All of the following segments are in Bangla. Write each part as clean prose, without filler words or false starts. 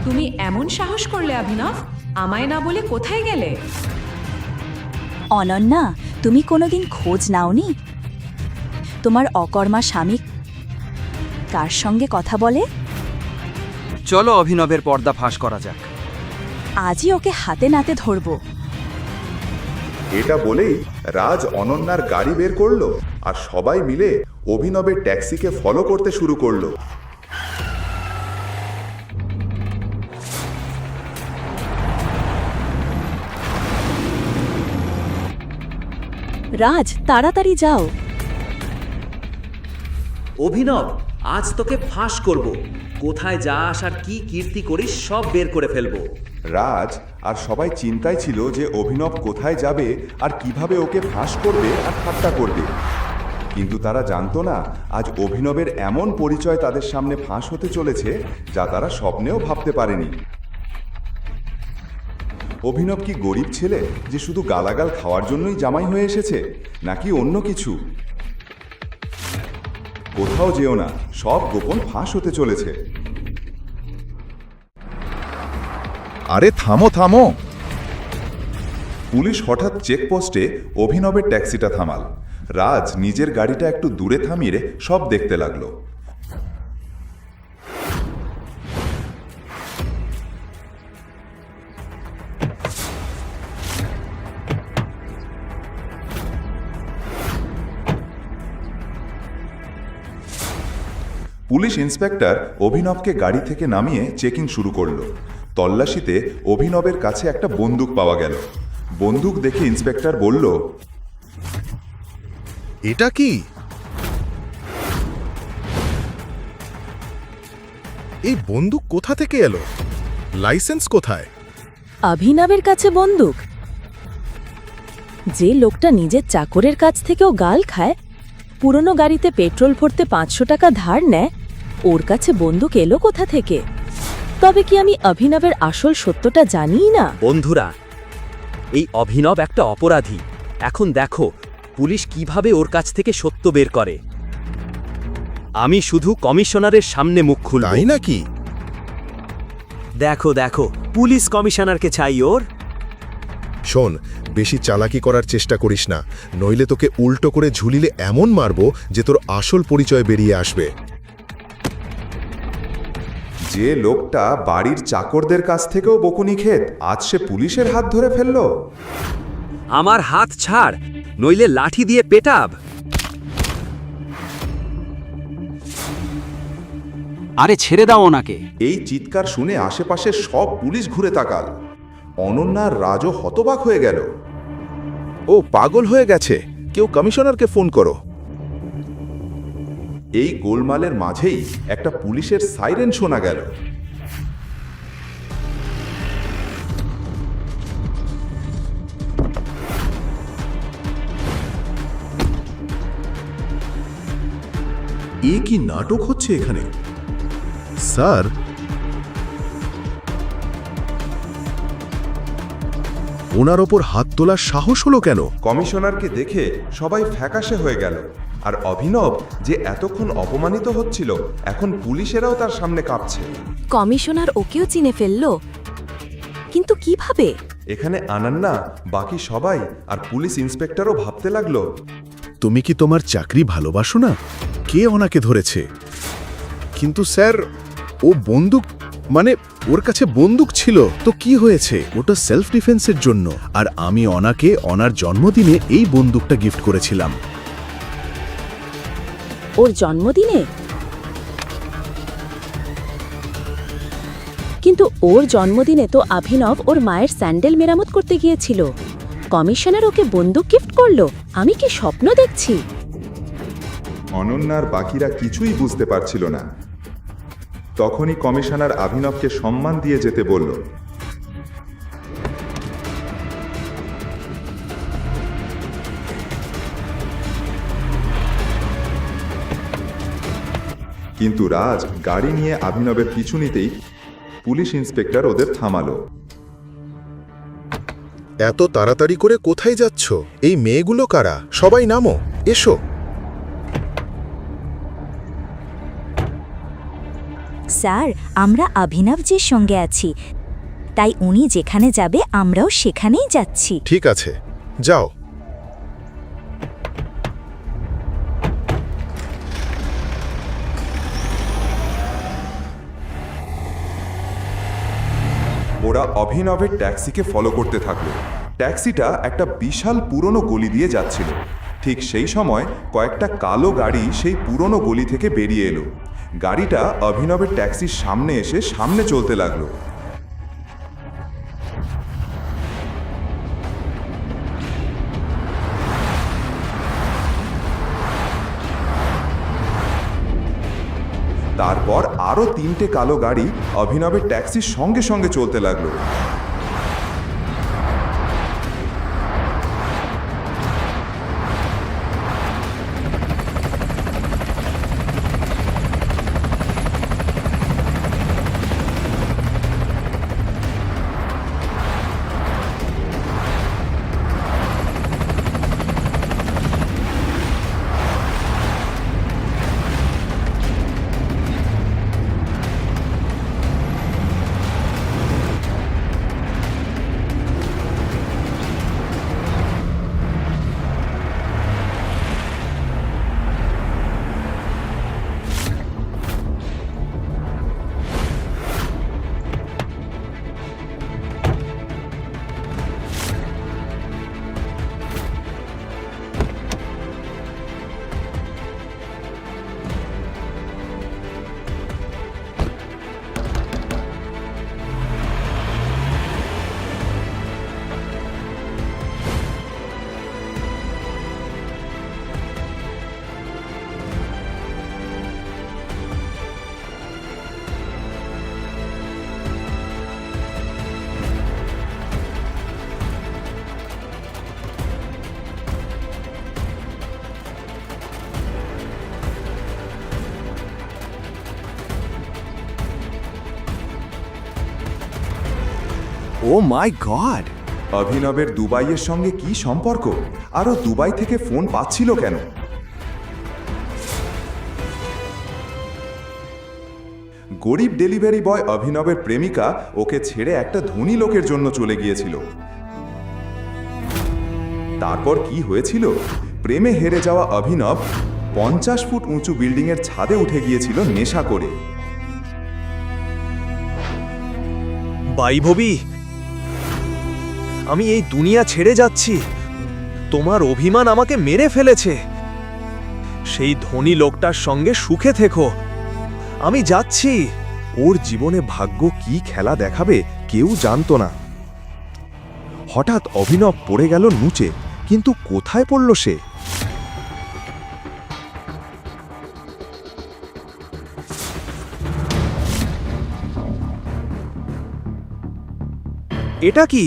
তুমি এমন সাহস করলে অভিনব? আমায় না বলে কোথায় গেলে? অনন্যা, তুমি কোনোদিন খোঁজ নাওনি তোমার অকর্মা স্বামী কার সঙ্গে কথা বলে? চলো অভিনবের পর্দা ফাঁস করা যাক। আজই ওকে হাতে নাতে ধরব। এটা বলেই রাজ অনন্যার গাড়ি বের করলো আর সবাই মিলে অভিনবের ট্যাক্সিকে ফলো করতে শুরু করলো। রাজ, তাড়াতাড়ি যাও। অভিনব, আজ তোকে ফাঁস করব। কোথায় যাস আর কি কীর্তি করিস সব বের করে ফেলবো। রাজ আর সবাই চিন্তায় ছিল যে অভিনব কোথায় যাবে আর কিভাবে ওকে ফাঁস করবে আর ঠাট্টা করবে, কিন্তু তারা জানতো না আজ অভিনবের এমন পরিচয় তাদের সামনে ফাঁস হতে চলেছে যা তারা স্বপ্নেও ভাবতে পারেনি। অভিনব কি গরিব ছেলে যে শুধু গালাগাল খাওয়ার জন্যই জামাই হয়ে এসেছে, নাকি অন্য কিছু? কোথাও যেও না, সব গোপন ফাঁস হতে চলেছে। আরে থামো থামো! পুলিশ হঠাৎ চেকপোস্টে অভিনবের ট্যাক্সিটা থামাল। রাজ নিজের গাড়িটা একটু দূরে থামিয়ে সব দেখতে লাগলো। পুলিশ ইন্সপেক্টর অভিনবকে গাড়ি থেকে নামিয়ে চেকিং শুরু করলো। তল্লাশিতে অভিনবের কাছে একটা বন্দুক পাওয়া গেল। বন্দুক দেখে ইন্সপেক্টর বলল, এটা কি? এই বন্দুক কোথা থেকে এলো? লাইসেন্স কোথায়? অভিনবের কাছে বন্দুক? যে লোকটা নিজের চাকরের কাছ থেকেও গাল খায়, পুরনো গাড়িতে পেট্রোল ভরতে 500 টাকা ধার নেয়, ওর কাছে বন্দুক এলো কোথা থেকে? তবে কি আমি অভিনবের আসল সত্যটা জানিই না? বন্ধুরা, এই অভিনব একটা অপরাধী। এখন দেখো পুলিশ কিভাবে ওর কাছ থেকে সত্য বের করে। আমি শুধু কমিশনারের সামনে মুখ খুলব। তাই নাকি? দেখো দেখো, পুলিশ কমিশনারকে চাই ওর। শোন, বেশি চালাকি করার চেষ্টা করিস না, নইলে তোকে উল্টো করে ঝুলিলে এমন মারবো যে তোর আসল পরিচয় বেরিয়ে আসবে। যে লোকটা বাড়ির চাকরদের কাছ থেকেও বকুনি খেত, আজ সে পুলিশের হাত ধরে ফেললো। আমার হাত ছাড়, নইলে লাঠি দিয়ে পেটাব। আরে ছেড়ে দাও ওনাকে। এই চিৎকার শুনে আশেপাশে সব পুলিশ ঘুরে তাকাল। অনন্যার রাজও হতবাক হয়ে গেল। ও পাগল হয়ে গেছে, কেউ কমিশনারকে ফোন করো। এই গোলমালের মাঝেই একটা পুলিশের সাইরেন শোনা গেল। এ কি নাটক হচ্ছে এখানে? স্যার, ওনার ওপর হাত তোলার সাহস হলো কেন? কমিশনারকে দেখে সবাই ফ্যাকাশে হয়ে গেল। আর অভিনব যে এতক্ষণ অপমানিত হচ্ছিল, এখন পুলিশেরাও তার সামনে কাঁপছে। কমিশনার ওকেও চিনে ফেললো, কিন্তু কিভাবে? এখানে অনন্যা, বাকি সবাই আর পুলিশ ইন্সপেক্টরও ভাবতে লাগলো, তুমি কি তোমার চাকরি ভালোবাসো না? কে ওনাকে ধরেছে? কিন্তু স্যার, ও বন্দুক, মানে ওর কাছে বন্দুক ছিল তো কি হয়েছে? ওটা সেলফ ডিফেন্সের জন্য। আর আমি ওনাকে ওনার জন্মদিনে এই বন্দুকটা গিফট করেছিলাম। ওর জন্মদিনে? কিন্তু ওর জন্মদিনে তো অভিনব ওর মায়ের স্যান্ডেল মেরামত করতে গিয়েছিল। কমিশনার ওকে বন্দুক গিফট করলো? আমি কি স্বপ্ন দেখছি? অনন্যার বাকিরা কিছুই বুঝতে পারছিল না। তখনই কমিশনার অভিনবকে সম্মান দিয়ে যেতে বলল। কিন্তু রাজ গাড়ি নিয়ে অভিনবের পিছু নিতেই পুলিশ ইন্সপেক্টর ওদের থামালো। এত তাড়াতাড়ি করে কোথায় যাচ্ছ? এই মেয়েগুলো কারা? সবাই নামো, এসো। স্যার, আমরা অভিনবজির সঙ্গে আছি, তাই উনি যেখানে যাবে আমরাও সেখানেই যাচ্ছি। ঠিক আছে, যাও। ওরা অভিনবের ট্যাক্সিকে ফলো করতে থাকলো। ট্যাক্সিটা একটা বিশাল পুরনো গলি দিয়ে যাচ্ছিল। ঠিক সেই সময় কয়েকটা কালো গাড়ি সেই পুরনো গলি থেকে বেরিয়ে এলো। গাড়িটা অভিনবের ট্যাক্সির সামনে এসে সামনে চলতে লাগলো। তারপর আরও 3টে কালো গাড়ি অভিনবের ট্যাক্সির সঙ্গে সঙ্গে চলতে লাগলো। ও মাই গড! অভিনবের দুবাইয়ের সঙ্গে কি সম্পর্ক? আরও দুবাই থেকে ফোন পাচ্ছিল কেন? গরিব ডেলিভারি বয় অভিনবের প্রেমিকা ওকে ছেড়ে একটা ধনী লোকের জন্য চলে গিয়েছিল। তারপর কি হয়েছিল? প্রেমে হেরে যাওয়া অভিনব 50 ফুট উঁচু বিল্ডিংয়ের ছাদে উঠে গিয়েছিল নেশা করে। বৈভবী, আমি এই দুনিয়া ছেড়ে যাচ্ছি। তোমার অভিমান আমাকে মেরে ফেলেছে। সেই ধনী লোকটার সঙ্গে সুখে থেকো। আমি যাচ্ছি। ওর জীবনে ভাগ্য কি খেলা দেখাবে কেউ জানতো না। হঠাৎ অভিনব পড়ে গেল নুচে, কিন্তু কোথায় পড়ল সে? এটা কি?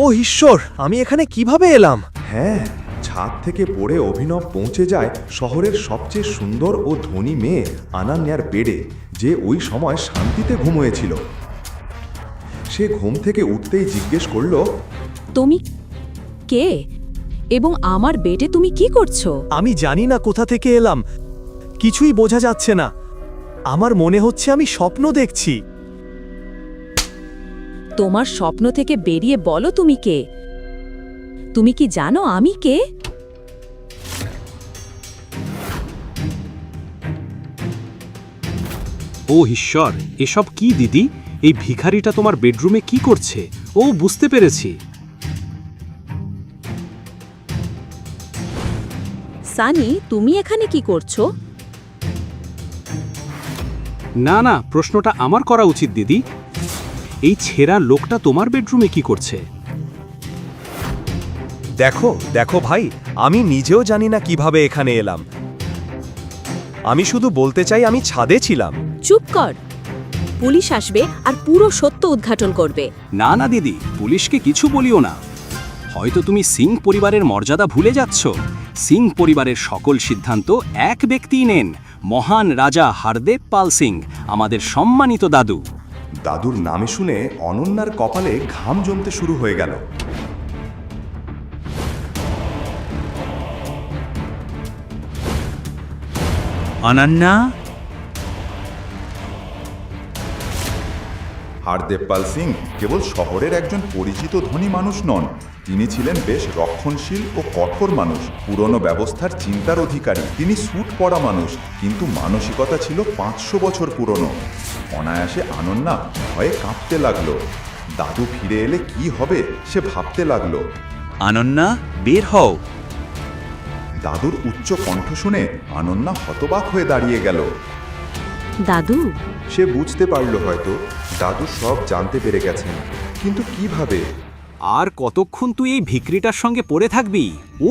ও ঈশ্বর, আমি এখানে কিভাবে এলাম? হ্যাঁ, ছাদ থেকে পড়ে অভিনব পৌঁছে যায় শহরের সবচেয়ে সুন্দর ও ধনী মেয়ে আনান্যার বেডে, যে ওই সময় শান্তিতে ঘুমোয়েছিল। সে ঘুম থেকে উঠতেই জিজ্ঞেস করল, তুমি কে এবং আমার বেডে তুমি কি করছো? আমি জানি না কোথা থেকে এলাম। কিছুই বোঝা যাচ্ছে না। আমার মনে হচ্ছে আমি স্বপ্ন দেখছি। তোমার স্বপ্ন থেকে বেরিয়ে বলো তুমি কে? তুমি কি জানো আমি কে? ও ঈশ্বর, এসব কি দিদি? এই ভিখারিটা তোমার বেডরুমে কি করছে? ও, বুঝতে পেরেছি। সানি, তুমি এখানে কি করছো? না না, প্রশ্নটা আমার করা উচিত দিদি। এই ছেঁড়া লোকটা তোমার বেডরুমে কি করছে? দেখো দেখো ভাই, আমি নিজেও জানি না কিভাবে এখানে এলাম। আমি শুধু বলতে চাই আমি ছাদে ছিলাম। চুপ কর। পুলিশ আসবে আর পুরো সত্য উদ্ঘাটন করবে। না না দিদি, পুলিশকে কিছু বলিও না। হয়তো তুমি সিং পরিবারের মর্যাদা ভুলে যাচ্ছ। সিং পরিবারের সকল সিদ্ধান্ত এক ব্যক্তিই নেন, মহান রাজা হারদেব পাল সিং, আমাদের সম্মানিত দাদু। দাদুর নামে শুনে অনন্যার কপালে ঘাম জমতে শুরু হয়ে গেল। অনন্যা, হারদেব পাল সিং কেবল শহরের একজন পরিচিত ধনী মানুষ নন, তিনি ছিলেন বেশ রক্ষণশীল ও কঠোর মানুষ, পুরনো ব্যবস্থার চিন্তার অধিকারী। তিনি স্যুট পরা মানুষ, কিন্তু মানসিকতা ছিল 500 বছর পুরনো। অনায়াসে অনন্যা ভয়ে কাঁপতে লাগলো। দাদু ফিরে এলে কি হবে সে ভাবতে লাগলো। অনন্যা, বের হও। দাদুর উচ্চ কণ্ঠ শুনে অনন্যা হতবাক হয়ে দাঁড়িয়ে গেল। দাদু, সে বুঝতে পারল হয়তো দাদু সব জানতে পেরে গেছেন, কিন্তু কিভাবে? আর কতক্ষণ তুই এই ভিকরিটার সঙ্গে পড়ে থাকবি?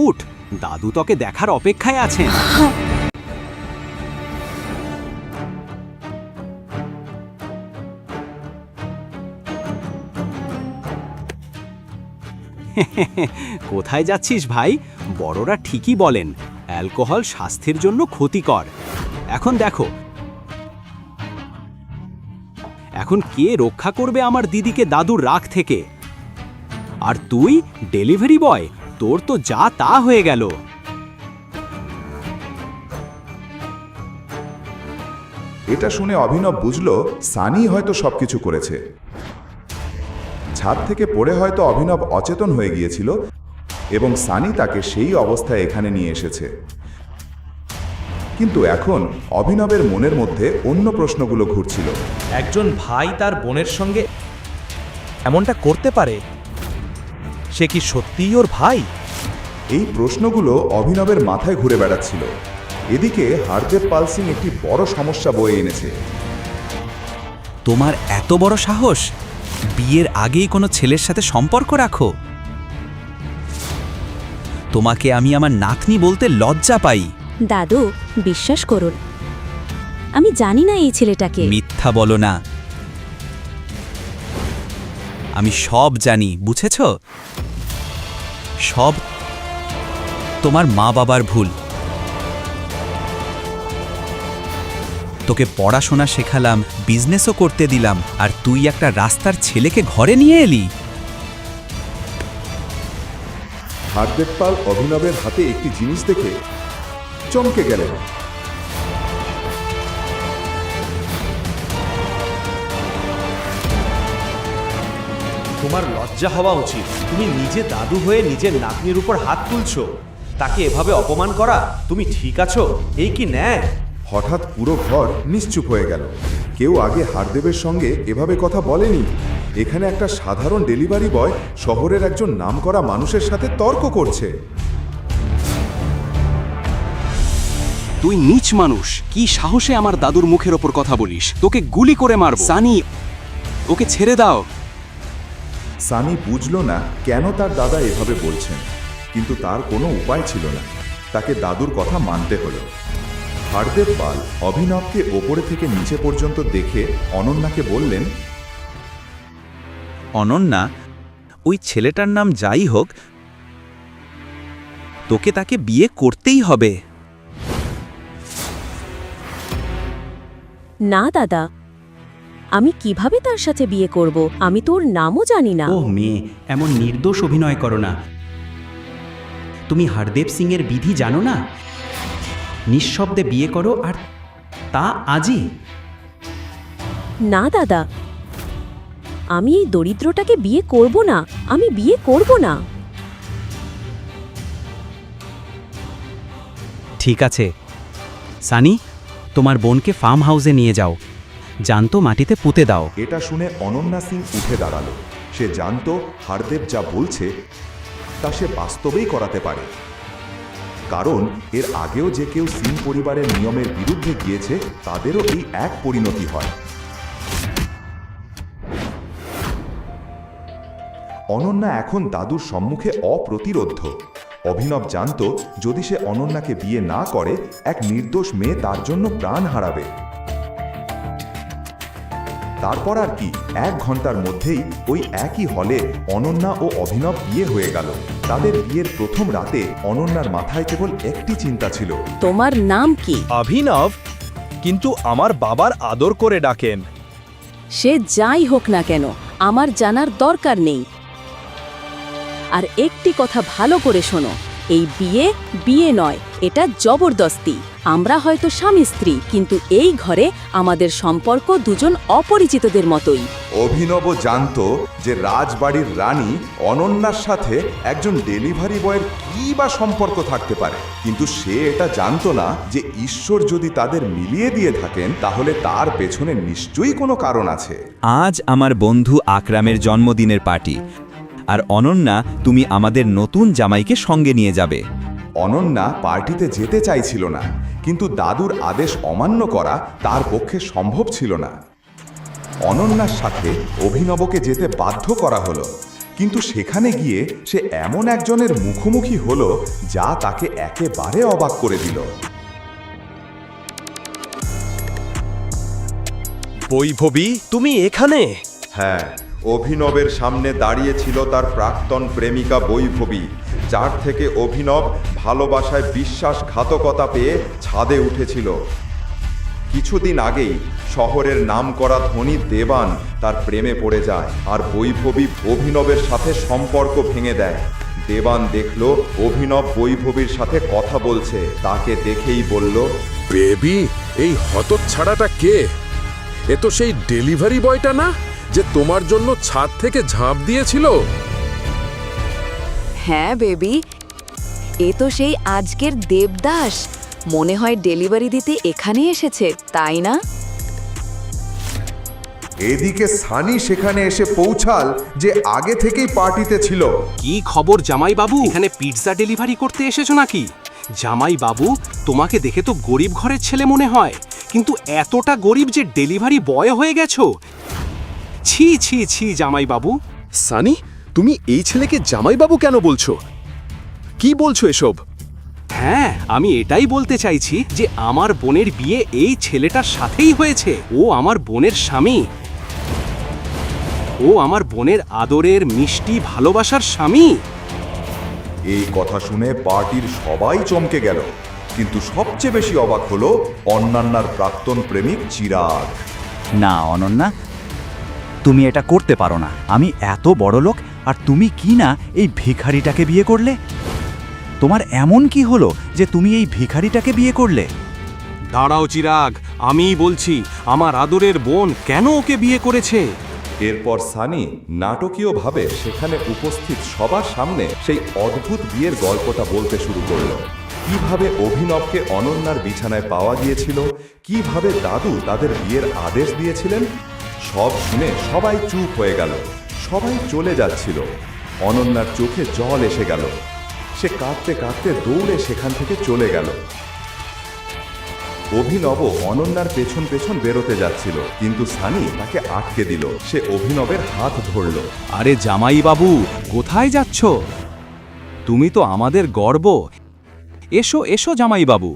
উঠ, দাদু তোকে দেখার অপেক্ষায় আছেন। কোথায় যাচ্ছিস ভাই? বড়রা ঠিকই বলেন, অ্যালকোহল স্বাস্থ্যের জন্য ক্ষতিকর। এখন দেখো, এখন কে রক্ষা করবে আমার দিদিকে দাদুর রাগ থেকে? আর তুই ডেলিভারি বয়, তোর তো যা তা হয়ে গেল। এটা শুনে অভিনব বুঝল সানি হয়তো সবকিছু করেছে। ছাদ থেকে পড়ে হয়তো অভিনব অচেতন হয়ে গিয়েছিল এবং সানি তাকে সেই অবস্থায় এখানে নিয়ে এসেছে। কিন্তু এখন অভিনবের মনের মধ্যে অন্য প্রশ্নগুলো ঘুরছিল। একজন ভাই তার বোনের সঙ্গে এমনটা করতে পারে? সে কি সত্যিই ওর ভাই? এই প্রশ্নগুলো অভিনবের মাথায় ঘুরে বেড়াচ্ছিল। এদিকে হারদেব পাল সিং একটি বড় সমস্যা বয়ে এনেছে। তোমার এত বড় সাহস, বিয়ের আগেই কোনো ছেলের সাথে সম্পর্ক রাখো? তোমাকে আমি আমার নাতনি বলতে লজ্জা পাই। দাদু, বিশ্বাস করুন, আমি জানি না এই ছেলেটাকে। মিথ্যা বলো না, আমি সব জানি, বুঝেছ? সব তোমার মা বাবার ভুল। তোকে পড়াশোনা শেখালাম, বিজনেসও করতে দিলাম, আর তুই একটা রাস্তার ছেলেকে ঘরে নিয়ে এলি। হারদেব পাল অভিনবের হাতে একটি জিনিস দেখে চমকে গেলেন। তোমার লজ্জা হওয়া উচিত। তুমি নিজে দাদু হয়ে নিজের নাতনির উপর হাত তুলছো। তাকে এভাবে অপমান করা, তুমি ঠিক আছো? এই কি ন্যায়? হঠাৎ পুরো ঘর নিশ্চুপ হয়ে গেল। কেউ আগে হারদেবের সঙ্গে এভাবে কথা বলেনি। এখানে একটা সাধারণ ডেলিভারি বয় শহরের একজন নামকরা মানুষের সাথে তর্ক করছে। তুই নীচ মানুষ, কি সাহসে আমার দাদুর মুখের ওপর কথা বলিস? তোকে গুলি করে মারব। সানি, ওকে ছেড়ে দাও। সানি বুঝল না কেন তার দাদা এভাবে বলছেন, কিন্তু তার কোনো উপায় ছিল না। তাকে দাদুর কথা মানতে হলো। হারদেব পাল অভিনবকে ওপরে থেকে নিচে পর্যন্ত দেখে অনন্যাকে বললেন, অনন্যা, ওই ছেলেটার নাম যাই হোক, তোকে তাকে বিয়ে করতেই হবে। না দাদা, আমি কিভাবে তার সাথে বিয়ে করব? আমি তোর নামও জানি না। ও মেয়ে, এমন নির্দোষ অভিনয় করো না। তুমি হারদেব সিং এর বিধি জানো না? নিঃশব্দে বিয়ে করো, আর তা আজই। না দাদা, আমি এই দরিদ্রটাকে বিয়ে করব না। আমি বিয়ে করব না। ঠিক আছে সানি, তোমার বোনকে ফার্ম হাউসে নিয়ে যাও, জানতো মাটিতে পুঁতে দাও। এটা শুনে অনন্যা সিং উঠে দাঁড়ালো। সে জানতো হারদেব যা বলছে তা সে বাস্তবেই করাতে পারে, কারণ এর আগেও যে কেউ সিং পরিবারের নিয়মের বিরুদ্ধে গিয়েছে তাদেরও এই এক পরিণতি হয়। অনন্যা এখন দাদুর সম্মুখে অপ্রতিরোধ্য। অভিনব জানতো যদি সে অনন্যাকে বিয়ে না করে, এক নির্দোষ মেয়ে তার জন্য প্রাণ হারাবে। তারপর আর কি, 1 ঘন্টার মধ্যেই ওই একই হলে অনন্যা ও অভিনব বিয়ে হয়ে গেল। তাদের বিয়ের প্রথম রাতে অনন্যার মাথায় কেবল একটি চিন্তা ছিল। তোমার নাম কি? অভিনব, কিন্তু আমার বাবার আদর করে ডাকেন। সে যাই হোক না কেন, আমার জানার দরকার নেই। আর একটি কথা ভালো করে শোনো, এই বিয়ে বিয়ে নয়, এটা জবরদস্তি। আমরা হয়তো স্বামী স্ত্রী, কিন্তু এই ঘরে আমাদের সম্পর্ক দুজন অপরিচিতদের মতোই। অভিনব জানতো যে রাজবাড়ির রানী অনন্যার সাথে একজন ডেলিভারি বয়ের কী বা সম্পর্ক থাকতে পারে, কিন্তু সে এটা জানতো না যে ঈশ্বর যদি তাদের মিলিয়ে দিয়ে থাকেন তাহলে তার পেছনে নিশ্চয়ই কোনো কারণ আছে। আজ আমার বন্ধু আকরামের জন্মদিনের পার্টি, আর অনন্যা তুমি আমাদের নতুন জামাইকে সঙ্গে নিয়ে যাবে। অনন্যা পার্টিতে যেতে চাইছিল না, কিন্তু দাদুর আদেশ অমান্য করা তার পক্ষে সম্ভব ছিল না। অনন্যার সাথে অভিনবকে যেতে বাধ্য করা হলো, কিন্তু সেখানে গিয়ে সে এমন একজনের মুখোমুখি হলো যা তাকে একেবারে অবাক করে দিল। বৈভবী, তুমি এখানে? হ্যাঁ, অভিনবের সামনে দাঁড়িয়ে ছিল তার প্রাক্তন প্রেমিকা বৈভবী, যার থেকে অভিনব ভালোবাসায় বিশ্বাসঘাতকতা পেয়ে ছাদে উঠেছিল। কিছুদিন আগেই শহরের নামকরা ধনী দেবান তার প্রেমে পড়ে যায়, আর বৈভবী অভিনবের সাথে সম্পর্ক ভেঙে দেয়। দেবান দেখল অভিনব বৈভবীর সাথে কথা বলছে, তাকে দেখেই বলল, বেবি, এই হতচ্ছাড়াটা কে? এ তো সেই ডেলিভারি বয়টা না, যে তোমার জন্য ছাদ থেকে ঝাঁপ দিয়েছিল? হ্যাঁ বেবি, এ তো সেই আজকের দেবদাস। মনে হয় ডেলিভারি দিতে এখানে এসেছে, তাই না? এদিকে সানি সেখানে এসে পৌঁছাল যে আগে থেকেই পার্টিতে ছিল। কি খবর জামাই বাবু? এখানে পিৎজা ডেলিভারি করতে এসেছো নাকি? জামাই বাবু, তোমাকে দেখে তো গরিব ঘরের ছেলে মনে হয়, কিন্তু এতটা গরিব যে ডেলিভারি বয় হয়ে গেছো। ছি ছি ছি জামাই বাবু। সানি, তুমি এই ছেলেকে জামাইবাবু কেন বলছো? কি বলছো এসব? হ্যাঁ, আমি এটাই বলতে চাইছি যে আমার বোনের বিয়ে এই ছেলেটার সাথেই হয়েছে। ও আমার বোনের স্বামী, ও আমার বোনের আদরের মিষ্টি ভালোবাসার স্বামী। এই কথা শুনে পার্টির সবাই চমকে গেল, কিন্তু সবচেয়ে বেশি অবাক হলো অন্যান্যার প্রাক্তন প্রেমিক চিরাগ। না অনন্যা, তুমি এটা করতে পারো না। আমি এত বড় লোক, আর তুমি কি না এই ভিখারিটাকে বিয়ে করলে? তোমার এমন কি হলো যে তুমি এই ভিখারিটাকে বিয়ে করলে? দাঁড়াও চিরাগ, আমিই বলছি আমার আদরের বোন কেন ওকে বিয়ে করেছে। এরপর সানি নাটকীয়ভাবে সেখানে উপস্থিত সবার সামনে সেই অদ্ভুত বিয়ের গল্পটা বলতে শুরু করলো। কিভাবে অভিনবকে অনন্যার বিছানায় পাওয়া গিয়েছিল, কিভাবে দাদু তাদের বিয়ের আদেশ দিয়েছিলেন। সব শুনে সবাই চুপ হয়ে গেল, সবাই চলে যাচ্ছিল। অনন্যার চোখে জল এসে গেল, সে কাঁদতে কাঁদতে দৌড়ে সেখান থেকে চলে গেল। অভিনব অনন্যার পেছন পেছন বেরোতে যাচ্ছিল, কিন্তু সানি তাকে আটকে দিল। সে অভিনবের হাত ধরল। আরে জামাই বাবু, কোথায় যাচ্ছ? তুমি তো আমাদের গর্ব। এসো এসো জামাই বাবু,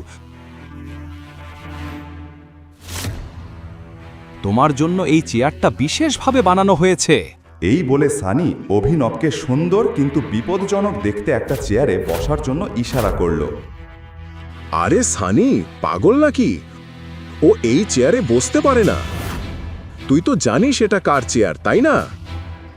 তোমার জন্য এই চেয়ারটা বিশেষভাবে বানানো হয়েছে। এই বলে সানি অভিনবকে সুন্দর কিন্তু বিপজ্জনক দেখতে একটা চেয়ারে বসার জন্য ইশারা করল। আরে সানি, পাগল নাকি? ও এই চেয়ারে বসতে পারে না। তুই তো জানিস এটা কার চেয়ার, তাই না?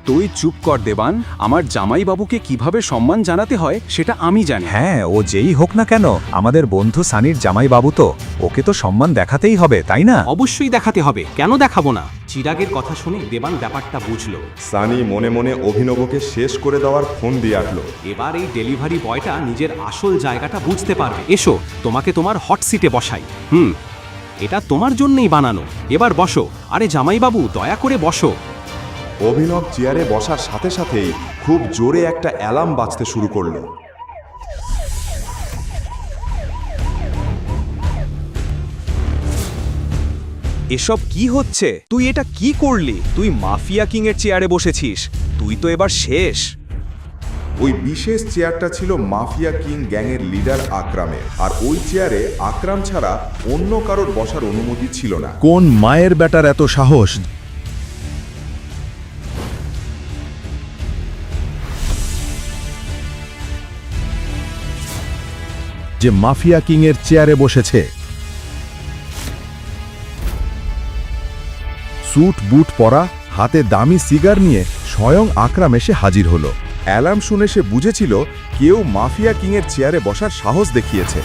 তুই চুপ কর দেবান। আমার জামাই বাবুকে কিভাবে সম্মান জানাতে হয় সেটা আমি জানি। হ্যাঁ, ও যেই হোক না কেন আমাদের বন্ধু সানির জামাইবাবু, তো ওকে তো সম্মান দেখাতেই হবে, তাই না? অবশ্যই দেখাতে হবে, কেন দেখাবো না? চিরাগের কথা শুনে দেবান ব্যাপারটা বুঝলো। সানি মনে মনে অভিনবকে শেষ করে দেওয়ার ফোন দিয়ে আটলো। এবার এই ডেলিভারি বয়টা নিজের আসল জায়গাটা বুঝতে পারবে। এসো, তোমাকে তোমার হট সিটে বসাই। এটা তোমার জন্যই বানানো। এবার বসো। আরে জামাইবাবু, দয়া করে বসো। অভিনব চেয়ারে বসার সাথে সাথেই খুব জোরে একটা অ্যালার্ম বাজতে শুরু করলো। এসব কি হচ্ছে? তুই এটা কি করলি? তুই মাফিয়া কিং এর চেয়ারে বসেছিস। তুই তো এবার শেষ। ওই বিশেষ চেয়ারটা ছিল মাফিয়া কিং গ্যাংয়ের লিডার আকরামের, আর ওই চেয়ারে আকরাম ছাড়া অন্য কারোর বসার অনুমতি ছিল না। কোন মায়ের বেটার এত সাহস যে মাফিয়া কিং এর চেয়ারে বসেছে? স্যুট বুট পরা, হাতে দামি সিগার নিয়ে স্বয়ং আকরাম এসে হাজির হলো। অ্যালার্ম শুনে সে বুঝেছিল কেউ মাফিয়া কিং এর চেয়ারে বসার সাহস দেখিয়েছে।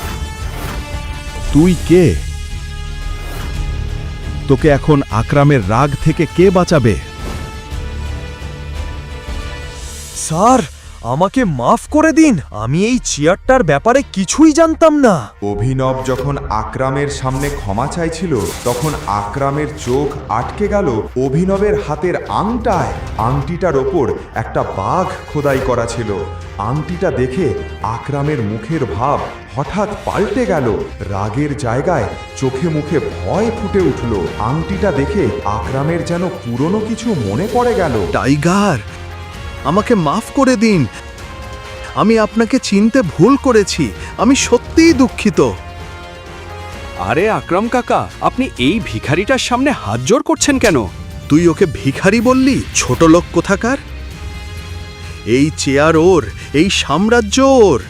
তুই কে? তোকে এখন আকরামের রাগ থেকে কে বাঁচাবে? স্যার, আমাকে মাফ করে দিন। আমি এই চেয়ারটার ব্যাপারে কিছুই জানতাম না। অভিনব যখন আকরামের সামনে ক্ষমা চাইছিল তখন আকরামের চোখ আটকে গেল অভিনবের হাতের আংটায়। আংটিটার ওপর একটা বাঘ খোদাই করা ছিল। আংটিটা দেখে আকরামের মুখের ভাব হঠাৎ পাল্টে গেল। রাগের জায়গায় চোখে মুখে ভয় ফুটে উঠল। আংটিটা দেখে আকরামের যেন পুরনো কিছু মনে পড়ে গেল। টাইগার, আমাকে মাফ করে দিন। আমি আপনাকে চিনতে ভুল করেছি। আমি সত্যিই দুঃখিত। আরে আকরাম কাকা, আপনি এই ভিখারিটার সামনে হাত জোড় করছেন কেন? তুই ওকে ভিখারি বললি? ছোট লোক কোথাকার। এই চেয়ার ওর, এই সাম্রাজ্য ওর।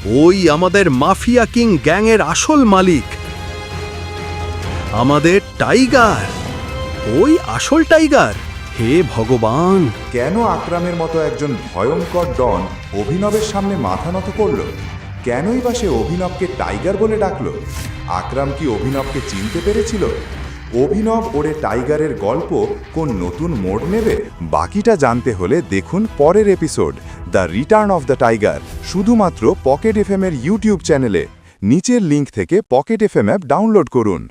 ওই আমাদের মাফিয়া কিং গ্যাংয়ের আসল মালিক। আমাদের টাইগার, ওই আসল টাইগার। হে ভগবান! কেন আকরামের মতো একজন ভয়ঙ্কর ডন অভিনবের সামনে মাথা নত করল? কেনই বা সে অভিনবকে টাইগার বলে ডাকল? আকরাম কি অভিনবকে চিনতে পেরেছিল? অভিনব ওরে টাইগারের গল্প কোন নতুন মোড় নেবে? বাকিটা জানতে হলে দেখুন পরের episode, the return of the tiger, শুধুমাত্র পকেট এফএম এর ইউটিউব চ্যানেলে। নিচের লিঙ্ক থেকে পকেট এফএম অ্যাপ ডাউনলোড করুন।